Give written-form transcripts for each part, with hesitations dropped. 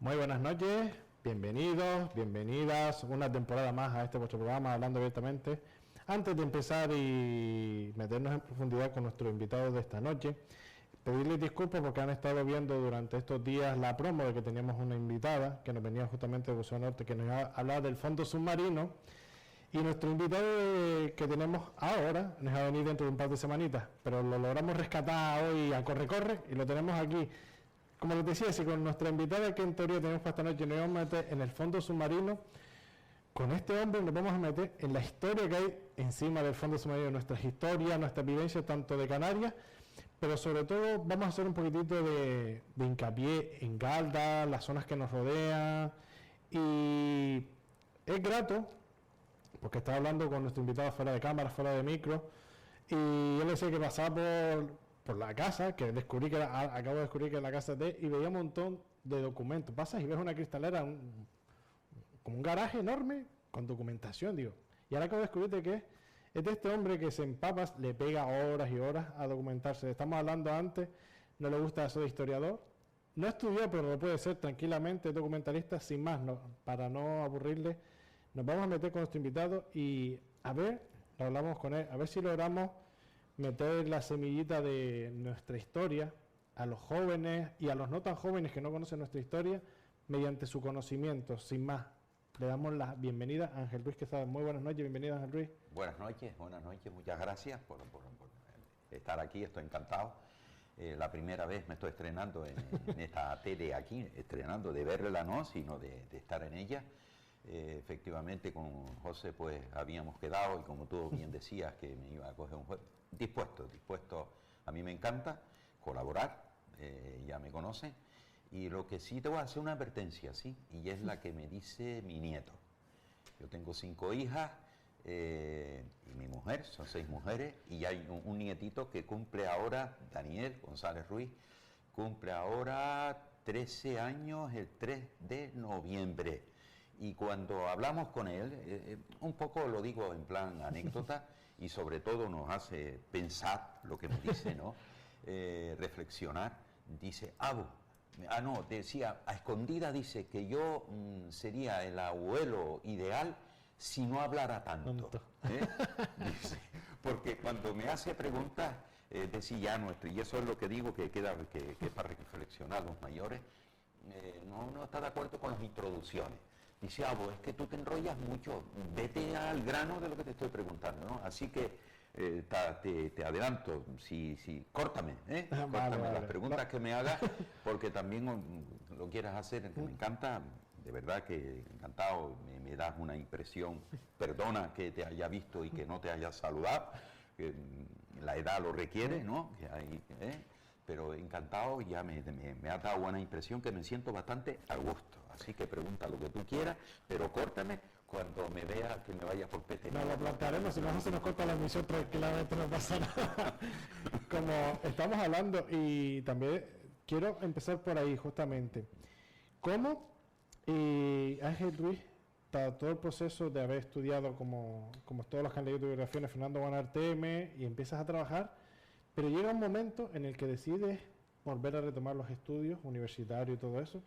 Muy buenas noches, bienvenidos, bienvenidas, una temporada más a este vuestro programa Hablando Abiertamente. Antes de empezar y meternos en profundidad con nuestro invitado de esta noche, pedirles disculpas porque han estado viendo durante estos días la promo de que teníamos una invitada que nos venía justamente de Buceo Norte, que nos iba a hablar del fondo submarino, y nuestro invitado que tenemos ahora nos va a venir dentro de un par de semanitas, pero lo logramos rescatar hoy a corre-corre y lo tenemos aquí. Como les decía, si con nuestra invitada que en teoría tenemos para esta noche nos vamos a meter en el fondo submarino, con este hombre nos vamos a meter en la historia que hay encima del fondo submarino, nuestras historias, nuestras vivencias tanto de Canarias, pero sobre todo vamos a hacer un poquitito de hincapié en Galda, las zonas que nos rodean, y es grato porque estaba hablando con nuestro invitado fuera de cámara, fuera de micro, y él decía que pasaba por la casa, que descubrí que acabo de descubrir que es la casa de, y veía un montón de documentos. Pasas y ves una cristalera, como un garaje enorme con documentación, digo. Y ahora acabo de descubrir de que es de este hombre que se empapa, le pega horas y horas a documentarse. Estamos hablando antes, no le gusta eso de historiador. No estudió, pero lo puede ser tranquilamente, documentalista, sin más, no, para no aburrirle. Nos vamos a meter con nuestro invitado y a ver, lo hablamos con él, a ver si logramos meter la semillita de nuestra historia a los jóvenes y a los no tan jóvenes que no conocen nuestra historia mediante su conocimiento. Sin más, le damos la bienvenida a Ángel Ruiz Quesada. Muy buenas noches, bienvenido Ángel Ruiz. Buenas noches, muchas gracias por estar aquí, estoy encantado. La primera vez me estoy estrenando en esta tele aquí, estrenando de verla no, sino de estar en ella. Efectivamente con José pues habíamos quedado y como tú bien decías que me iba a coger un juego, dispuesto, a mí me encanta colaborar, ya me conocen, y lo que sí te voy a hacer una advertencia, ¿sí? Y es la que me dice mi nieto. Yo tengo 5 hijas y mi mujer, son 6 mujeres, y hay un nietito que cumple ahora, Daniel González Ruiz, cumple ahora 13 años el 3 de noviembre. Y cuando hablamos con él, un poco lo digo en plan anécdota y sobre todo nos hace pensar lo que nos dice, ¿no? Reflexionar. Dice, decía, a escondida dice que yo sería el abuelo ideal si no hablara tanto. Dice, porque cuando me hace preguntas, decía nuestro, y eso es lo que digo que queda que es para reflexionar los mayores, no está de acuerdo con las introducciones. Dice, es que tú te enrollas mucho, vete al grano de lo que te estoy preguntando, ¿no? Así que te adelanto, córtame, córtame las preguntas que me hagas, porque también lo quieras hacer, que me encanta, de verdad que encantado, me das una impresión, perdona que te haya visto y que no te haya saludado, que la edad lo requiere, ¿no? Que hay, pero encantado, ya me ha dado buena impresión, que me siento bastante a gusto. Así que pregunta lo que tú quieras, pero córtame cuando me veas que me vaya por pete. Nos lo plantearemos, si no se nos corta la emisión tranquilamente, no pasa nada. Como estamos hablando, y también quiero empezar por ahí justamente. ¿Cómo Ángel Ruiz, todo el proceso de haber estudiado como todos los que han leído tu biografía, Fernando Guanarteme, y empiezas a trabajar, pero llega un momento en el que decides volver a retomar los estudios universitarios y todo eso,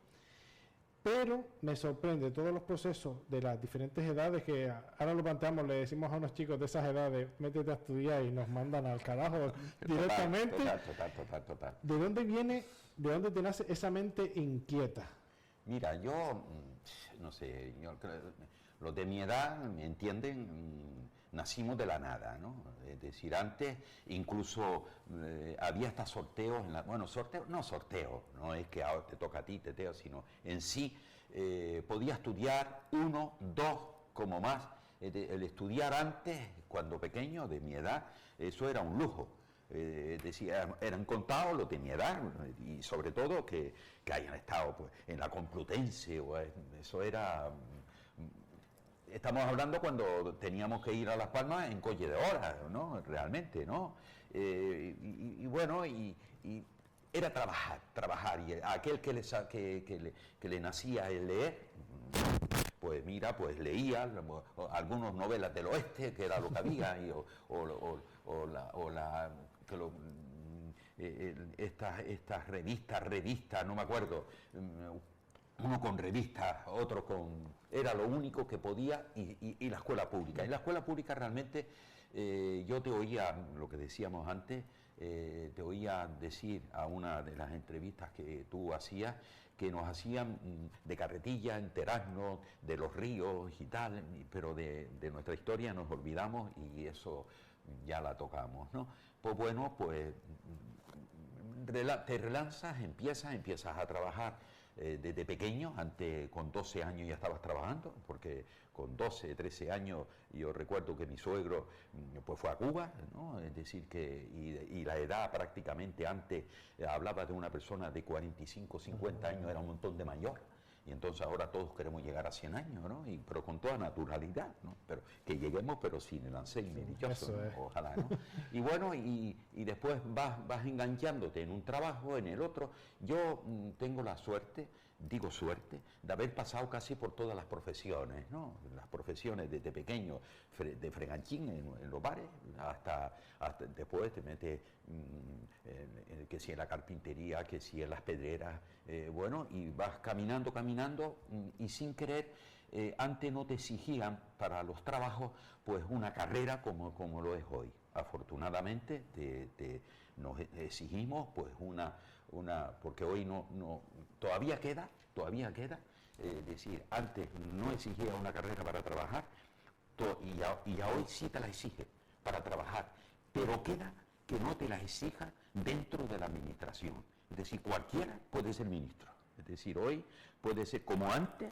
pero me sorprende todos los procesos de las diferentes edades, que ahora lo planteamos, le decimos a unos chicos de esas edades, métete a estudiar, y nos mandan al carajo directamente. Total. ¿De dónde te nace esa mente inquieta? Mira, yo, no sé, los de mi edad, ¿me entienden? Nacimos de la nada, ¿no? Es decir, antes incluso había hasta sorteos, sorteo, no es que ahora te toca a ti, teteo, sino en sí podía estudiar 1, 2, como más. El estudiar antes, cuando pequeño, de mi edad, eso era un lujo. Decía, eran contados los de mi edad, y sobre todo que hayan estado pues en la Complutense, eso era, estamos hablando cuando teníamos que ir a Las Palmas en coche de horas, ¿no? Realmente, ¿no? Y era trabajar, y aquel que le nacía el leer, pues mira, pues leía algunas novelas del oeste, que era lo que había, estas revistas, no me acuerdo, uno con revistas, otro con... Era lo único que podía, y la escuela pública. En la escuela pública realmente yo te oía, lo que decíamos antes, te oía decir a una de las entrevistas que tú hacías, que nos hacían de carretilla, enterarnos de los ríos y tal, pero de nuestra historia nos olvidamos y eso ya la tocamos, ¿no? Pues bueno, pues te relanzas, empiezas a trabajar desde pequeño. Antes con 12 años ya estabas trabajando, porque con 12, 13 años yo recuerdo que mi suegro pues fue a Cuba, ¿no? Es decir, que y la edad prácticamente antes hablaba de una persona de 45, 50 años, era un montón de mayor. Y entonces ahora todos queremos llegar a 100 años, ¿no? Pero con toda naturalidad, ¿no? Pero que lleguemos, pero sin el Alzheimer, dichoso, ¿no? Ojalá, ¿no? Y bueno, y después vas enganchándote en un trabajo, en el otro. Yo tengo la suerte, digo suerte, de haber pasado casi por todas las profesiones, ¿no? Las profesiones desde pequeño, de freganchín en los bares, hasta después te metes, que si en la carpintería, que si en las pedreras, bueno, y vas caminando, y sin querer, antes no te exigían para los trabajos pues una carrera como lo es hoy. Afortunadamente nos exigimos pues porque hoy todavía queda, decir, antes no exigía una carrera para trabajar, y hoy sí te la exige para trabajar, pero queda que no te la exija dentro de la administración. Es decir, cualquiera puede ser ministro. Es decir, hoy puede ser como antes,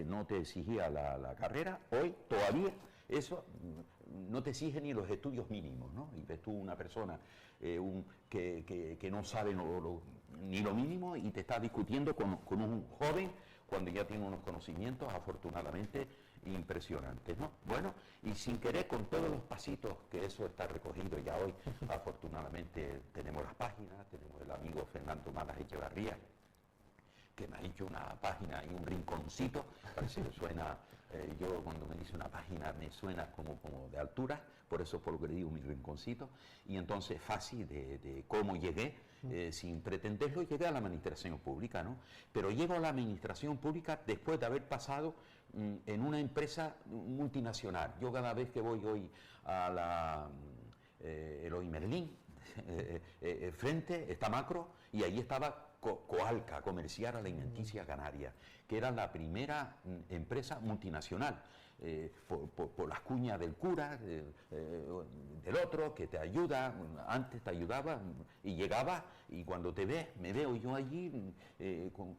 no te exigía la carrera, hoy todavía eso no te exige ni los estudios mínimos, ¿no? Y ves tú una persona que no sabe ni lo mínimo y te está discutiendo con un joven cuando ya tiene unos conocimientos afortunadamente impresionantes, ¿no? Bueno, y sin querer, con todos los pasitos que eso está recogido ya hoy, afortunadamente tenemos las páginas, tenemos el amigo Fernando Malas Echevarría, que me ha hecho una página y un rinconcito, parece que suena, yo cuando me dice una página me suena como de altura, por eso por lo que le digo mi rinconcito, y entonces fácil de cómo llegué, sin pretenderlo, llegué a la administración pública, ¿no? Pero llego a la administración pública después de haber pasado en una empresa multinacional. Yo cada vez que voy hoy a Eloy Merlín, frente está Macro, y ahí estaba Coalca, Comercial Alimenticia Canaria, que era la primera empresa multinacional, por las cuñas del cura, del otro, que te ayuda, antes te ayudaba, y llegaba, y cuando me veo yo allí con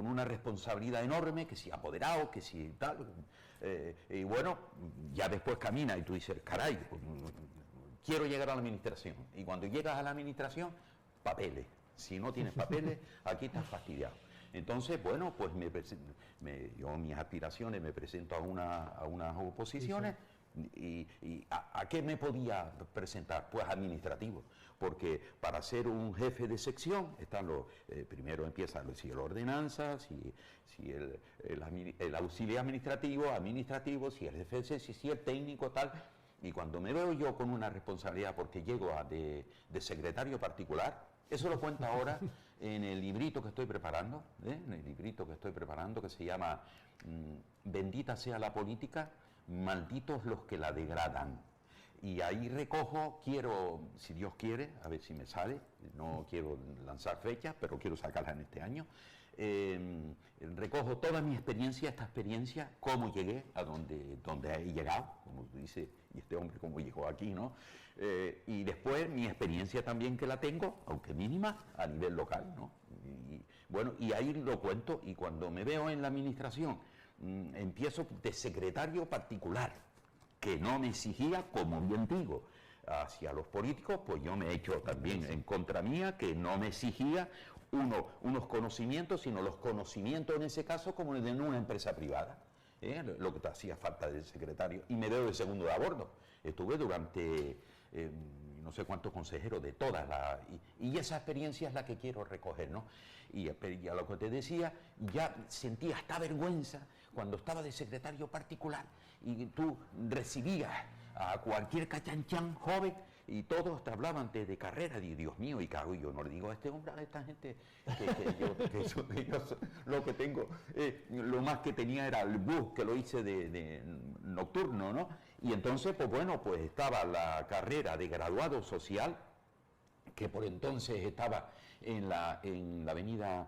una responsabilidad enorme, que si apoderado, que si tal, y bueno, ya después camina y tú dices, caray, quiero llegar a la administración, y cuando llegas a la administración, papeles. Si no tienes papeles, aquí estás fastidiado. Entonces, bueno, pues yo mis aspiraciones me presento a unas oposiciones. Sí. ¿Y a qué me podía presentar? Pues administrativo, porque para ser un jefe de sección están primero empiezan si el ordenanza, si el auxiliar administrativo, si el jefe, si el técnico, tal. Y cuando me veo yo con una responsabilidad, porque llego de secretario particular, eso lo cuento ahora en el librito que estoy preparando, que se llama Bendita sea la política, malditos los que la degradan. Y ahí recojo, si Dios quiere, a ver si me sale, no quiero lanzar fechas, pero quiero sacarla en este año. Recojo toda mi experiencia, esta experiencia, cómo llegué a donde he llegado, como dice, y este hombre cómo llegó aquí, ¿no? Y después mi experiencia también que la tengo, aunque mínima, a nivel local, ¿no? Y bueno, y ahí lo cuento, y cuando me veo en la administración, empiezo de secretario particular, que no me exigía, como bien digo, hacia los políticos, pues yo me he hecho también en contra mía, que no me exigía unos conocimientos, sino los conocimientos en ese caso como de una empresa privada, lo que te hacía falta del secretario. Y me veo de segundo de a bordo. Estuve durante no sé cuántos consejeros de todas y esa experiencia es la que quiero recoger, ¿no? Y a lo que te decía, ya sentía esta vergüenza cuando estaba de secretario particular y tú recibías a cualquier cachanchan joven y todos te hablaban de carrera, y Dios mío, y cago, y yo no le digo a este hombre, a esta gente, lo que tengo, lo más que tenía era el bus, que lo hice de nocturno, ¿no? Y entonces, pues bueno, pues estaba la carrera de graduado social, que por entonces estaba en la avenida,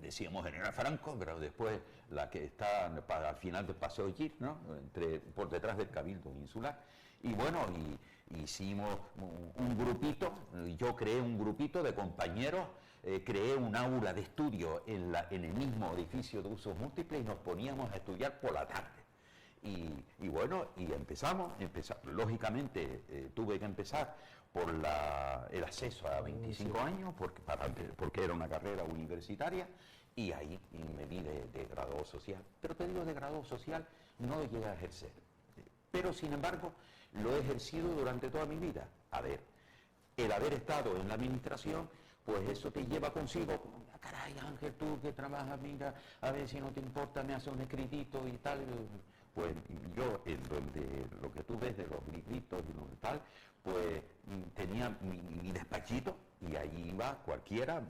decíamos General Franco, pero después la que está al final del Paseo Gir, ¿no? Por detrás del Cabildo Insular. Y bueno, hicimos un grupito, yo creé un grupito de compañeros, creé un aula de estudio en el mismo edificio de usos múltiples y nos poníamos a estudiar por la tarde. Y bueno, y empezamos, lógicamente tuve que empezar por el acceso a 25 años, porque era una carrera universitaria, y ahí me vi de graduado social. Pero te digo, de graduado social no lo llegué a ejercer. Pero sin embargo, lo he ejercido durante toda mi vida. A ver, el haber estado en la administración, pues eso te lleva consigo, caray Ángel, tú que trabajas, mira, a ver si no te importa, me hace un escritito y tal. Pues yo, en donde lo que tú ves de los libritos y lo tal, pues tenía mi despachito y allí iba cualquiera.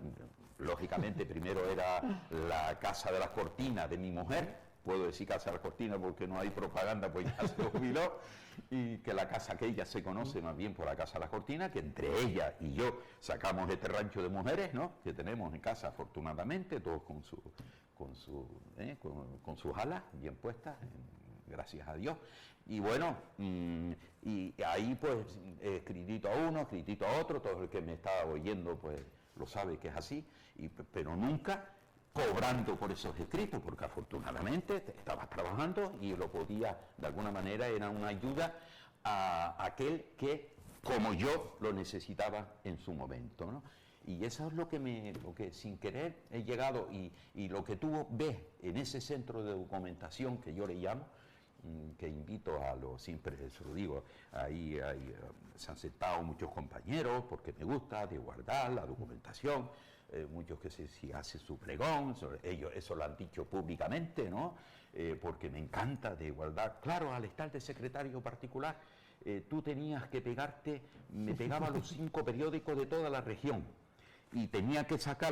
Lógicamente primero era la casa de las cortinas de mi mujer, puedo decir casa de las cortinas porque no hay propaganda, pues ya se jubiló, y que la casa que ella se conoce más bien por la casa de las cortinas, que entre ella y yo sacamos este rancho de mujeres, ¿no?, que tenemos en casa afortunadamente, todos con sus alas bien puestas, gracias a Dios. Y bueno, y ahí pues escritito a uno, escritito a otro, todo el que me estaba oyendo pues lo sabe que es así, pero nunca cobrando por esos escritos, porque afortunadamente estabas trabajando y lo podía, de alguna manera, era una ayuda a aquel que, como yo, lo necesitaba en su momento, ¿no? Y eso es lo que sin querer he llegado, y lo que tú ves en ese centro de documentación que yo le llamo, que invito a los, siempre se lo digo, ahí se han sentado muchos compañeros, porque me gusta de guardar la documentación, muchos que si hace su pregón, ellos eso lo han dicho públicamente, ¿no? Porque me encanta de guardar. Claro, al estar de secretario particular, tú tenías que me pegaba los 5 periódicos de toda la región, y tenía que sacar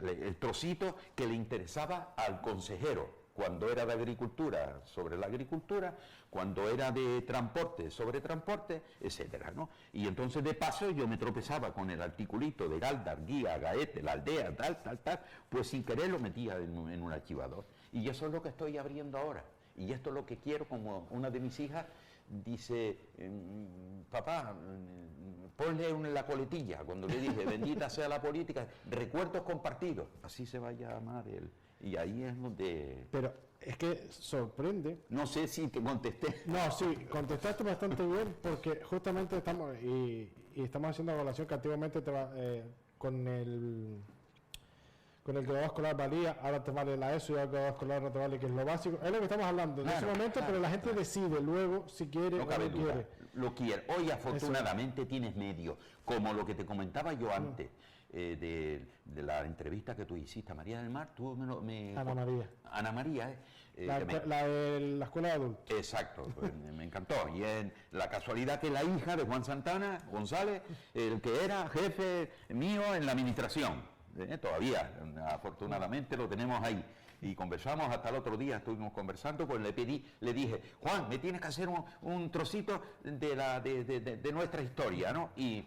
el trocito que le interesaba al consejero, cuando era de agricultura, sobre la agricultura, cuando era de transporte, sobre transporte, etcétera, ¿no? Y entonces de paso yo me tropezaba con el articulito de Galdar, Guía, Gaete, la aldea, tal, pues sin querer lo metía en un archivador. Y eso es lo que estoy abriendo ahora. Y esto es lo que quiero, como una de mis hijas dice, papá, ponle la coletilla, cuando le dije, bendita sea la política, recuerdos compartidos, así se va a llamar él. Y ahí es donde... Pero es que sorprende. No sé si te contesté. No, sí, contestaste bastante bien, porque justamente estamos haciendo una evaluación que antiguamente con el graduado escolar valía, ahora te vale la ESO, y ahora el graduado escolar no te vale, que es lo básico. Es lo que estamos hablando en ese momento, pero la gente decide luego si quiere o no quiere. Lo quiere. Hoy afortunadamente tienes medios, como lo que te comentaba yo antes. De la entrevista que tú hiciste a María del Mar, Ana María. Ana María, la de la escuela de adultos. Exacto, me encantó. Y en la casualidad que la hija de Juan Santana González, el que era jefe mío en la administración, todavía, afortunadamente lo tenemos ahí. Y conversamos hasta el otro día, estuvimos conversando, pues le dije, Juan, me tienes que hacer un trocito de nuestra historia, ¿no? Y